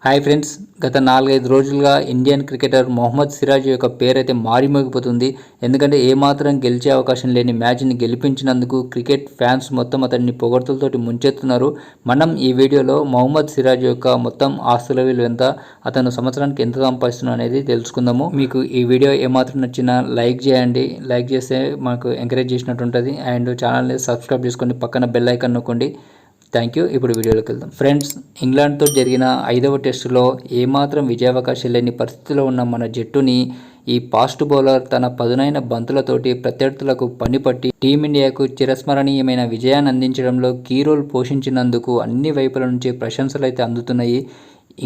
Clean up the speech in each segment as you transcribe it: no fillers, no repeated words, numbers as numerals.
Hi friends, గత 4-5 రోజులుగా Indian cricketer Mohammed Siraj యొక్క పేరైతే మారిమోగిపోతుంది. ఎందుకంటే ఏమాత్రం గెలిచే అవకాశం లేని మ్యాచ్ని గెలిపించినందుకు క్రికెట్ ఫ్యాన్స్ మొత్తం అతన్ని పొగడ్తలతోటి ముంచెత్తున్నారు. మనం ఈ వీడియోలో మొహమ్మద్ సిరాజ్ యొక్క మొత్తం ఆస్తుల విలువ ఎంత, అతను సంవత్సరానికి ఎంత సంపాదిస్తున్నారు అనేది తెలుసుకుందాము. మీకు ఈ వీడియో ఏమాత్రం నచ్చినా లైక్ చేయండి. లైక్ చేస్తే మాకు ఎంకరేజ్ చేసినట్టు ఉంటుంది. అండ్ ఛానల్ని సబ్స్క్రైబ్ చేసుకోండి, పక్కన బెల్ ఐకాన్ నొక్కండి. Thank you. ఇప్పుడు వీడియోలోకి వెళ్దాం. ఫ్రెండ్స్, ఇంగ్లాండ్తో జరిగిన 5వ టెస్టులో ఏమాత్రం విజయావకాశం లేని పరిస్థితిలో ఉన్న మన జట్టుని ఈ ఫాస్ట్ బౌలర్ తన పదునైన బంతులతోటి ప్రత్యర్థులకు పనిపట్టి టీమిండియాకు చిరస్మరణీయమైన విజయాన్ని అందించడంలో కీ రోల్ పోషించినందుకు అన్ని వైపుల నుంచి ప్రశంసలు అయితే అందుతున్నాయి.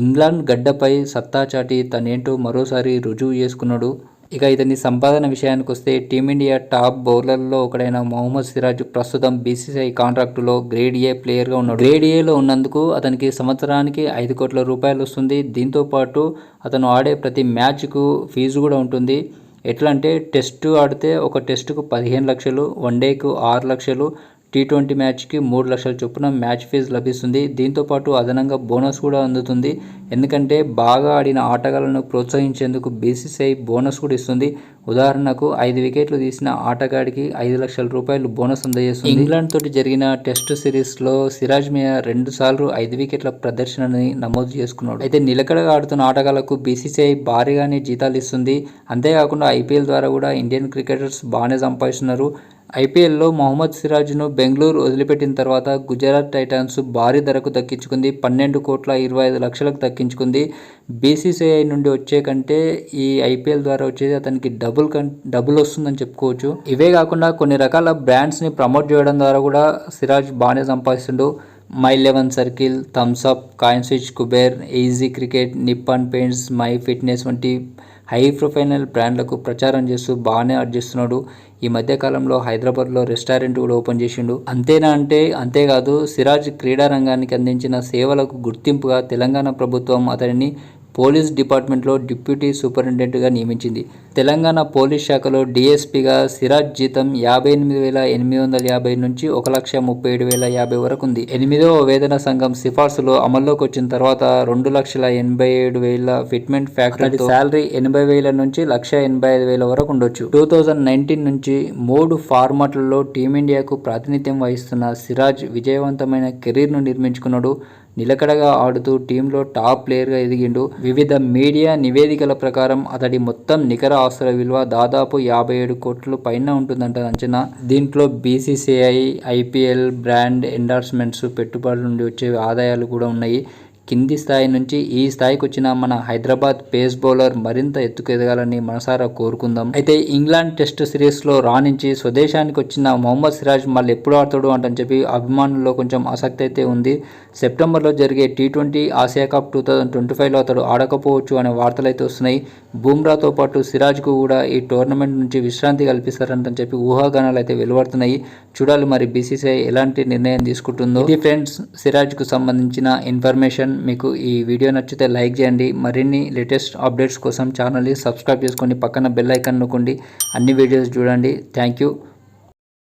ఇంగ్లాండ్ గడ్డపై సత్తా చాటి తనేంటో మరోసారి రుజువు చేసుకున్నాడు. ఇక ఇతని సంపాదన విషయానికి వస్తే టీమిండియా టాప్ బౌలర్లలో ఒకడైన మొహమ్మద్ సిరాజ్ ప్రస్తుతం బీసీసీఐ కాంట్రాక్టులో గ్రేడ్ ఏ ప్లేయర్గా ఉన్నాడు. గ్రేడ్ ఏలో ఉన్నందుకు అతనికి సంవత్సరానికి 5 కోట్ల రూపాయలు వస్తుంది. దీంతోపాటు అతను ఆడే ప్రతి మ్యాచ్కు ఫీజు కూడా ఉంటుంది. ఎట్లా అంటే టెస్టు ఆడితే ఒక టెస్టుకు 15 లక్షలు, వన్డేకు 6 లక్షలు, T20 మ్యాచ్కి 3 లక్షల చొప్పున మ్యాచ్ ఫీజు లభిస్తుంది. దీంతోపాటు అదనంగా బోనస్ కూడా అందుతుంది. ఎందుకంటే బాగా ఆడిన ఆటగాళ్లను ప్రోత్సహించేందుకు బీసీసీఐ బోనస్ కూడా ఇస్తుంది. ఉదాహరణకు 5 వికెట్లు తీసిన ఆటగాడికి 5 లక్షల రూపాయలు బోనస్ అందజేస్తుంది. ఇంగ్లాండ్ తోటి జరిగిన టెస్ట్ సిరీస్లో సిరాజ్ మియా 2 సార్లు 5 వికెట్ల ప్రదర్శనని నమోదు చేసుకున్నాడు. అయితే నిలకడగా ఆడుతున్న ఆటగాళ్లకు బీసీసీఐ భారీగానే జీతాలు ఇస్తుంది. అంతేకాకుండా ఐపీఎల్ ద్వారా కూడా ఇండియన్ క్రికెటర్స్ బాగానే సంపాదిస్తున్నారు. ఐపీఎల్లో మొహమ్మద్ సిరాజ్ను బెంగళూరు వదిలిపెట్టిన తర్వాత గుజరాత్ టైటాన్స్ భారీ ధరకు దక్కించుకుంది. 12,25,00,000కు దక్కించుకుంది. బీసీసీఐ నుండి వచ్చే కంటే ఈ ఐపీఎల్ ద్వారా వచ్చేది అతనికి డబుల్ వస్తుందని చెప్పుకోవచ్చు. ఇవే కాకుండా కొన్ని రకాల బ్రాండ్స్ని ప్రమోట్ చేయడం ద్వారా కూడా సిరాజ్ బాగానే సంపాదిస్తుండు. My 11 Circle, Thums Up, Coin Switch, Kuber, Easy Cricket, Nippon Paints, My Fitness వంటి హై ప్రొఫైనల్ బ్రాండ్లకు ప్రచారం చేస్తూ బాగానే ఆర్జిస్తున్నాడు. ఈ మధ్యకాలంలో హైదరాబాద్లో రెస్టారెంట్ కూడా ఓపెన్ చేసిండు. అంతేనా అంటే అంతేకాదు, సిరాజ్ క్రీడా రంగానికి అందించిన సేవలకు గుర్తింపుగా తెలంగాణ ప్రభుత్వం అతనిని పోలీస్ డిపార్ట్మెంట్లో డిప్యూటీ సూపరింటెండెంట్గా నియమించింది. తెలంగాణ పోలీస్ శాఖలో డీఎస్పీగా సిరాజ్ జీతం 58,850 నుంచి 1,37,050 వరకు ఉంది. 8వ వేతన సంఘం సిఫార్సులు అమల్లోకి వచ్చిన తర్వాత 2,87,000 ఫిట్మెంట్ ఫ్యాక్టరీ శాలరీ 80,000 నుంచి 1,85,000 వరకు ఉండొచ్చు. 2019 నుంచి 3 ఫార్మాట్లలో టీమిండియాకు ప్రాతినిధ్యం వహిస్తున్న సిరాజ్ విజయవంతమైన కెరీర్ను నిర్మించుకున్నాడు. నిలకడగా ఆడుతూ టీంలో టాప్ ప్లేయర్గా ఎదిగిండు. వివిధ మీడియా నివేదికల ప్రకారం అతడి మొత్తం నికర ఆస్తుల విలువ దాదాపు 57 కోట్ల పైన ఉంటుందంట అంచనా. దీంట్లో బీసీసీఐ, ఐపీఎల్, బ్రాండ్ ఎండార్స్మెంట్స్, పెట్టుబడుల నుండి వచ్చే ఆదాయాలు కూడా ఉన్నాయి. కింది స్థాయి నుంచి ఈ స్థాయికి వచ్చిన మన హైదరాబాద్ పేస్ బౌలర్ మరింత ఎత్తుకు ఎదగాలని మనసారా కోరుకుందాం. అయితే ఇంగ్లాండ్ టెస్ట్ సిరీస్లో రాణించి స్వదేశానికి వచ్చిన మొహమ్మద్ సిరాజ్ మళ్ళీ ఎప్పుడు ఆడతాడు అంటని చెప్పి అభిమానుల్లో కొంచెం ఆసక్తి అయితే ఉంది. సెప్టెంబర్లో జరిగే T20 ఆసియా కప్ 2025లో అతడు ఆడకపోవచ్చు అనే వార్తలు అయితే వస్తున్నాయి. బుమ్రాతో పాటు సిరాజ్కు కూడా ఈ టోర్నమెంట్ నుంచి విశ్రాంతి కల్పిస్తారంటని చెప్పి ఊహాగానాలు అయితే వెలువడుతున్నాయి. చూడాలి మరి బీసీసీఐ ఎలాంటి నిర్ణయం తీసుకుంటుందో. ఇది ఫ్రెండ్స్, సిరాజ్కు సంబంధించిన ఇన్ఫర్మేషన్. మీకు ఈ వీడియో నచ్చితే లైక్ చేయండి. మరిన్ని లేటెస్ట్ అప్డేట్స్ కోసం ఛానల్ని సబ్స్క్రైబ్ చేసుకోండి, పక్కన బెల్ ఐకాన్ నొక్కండి. అన్ని వీడియోస్ చూడండి. Thank you.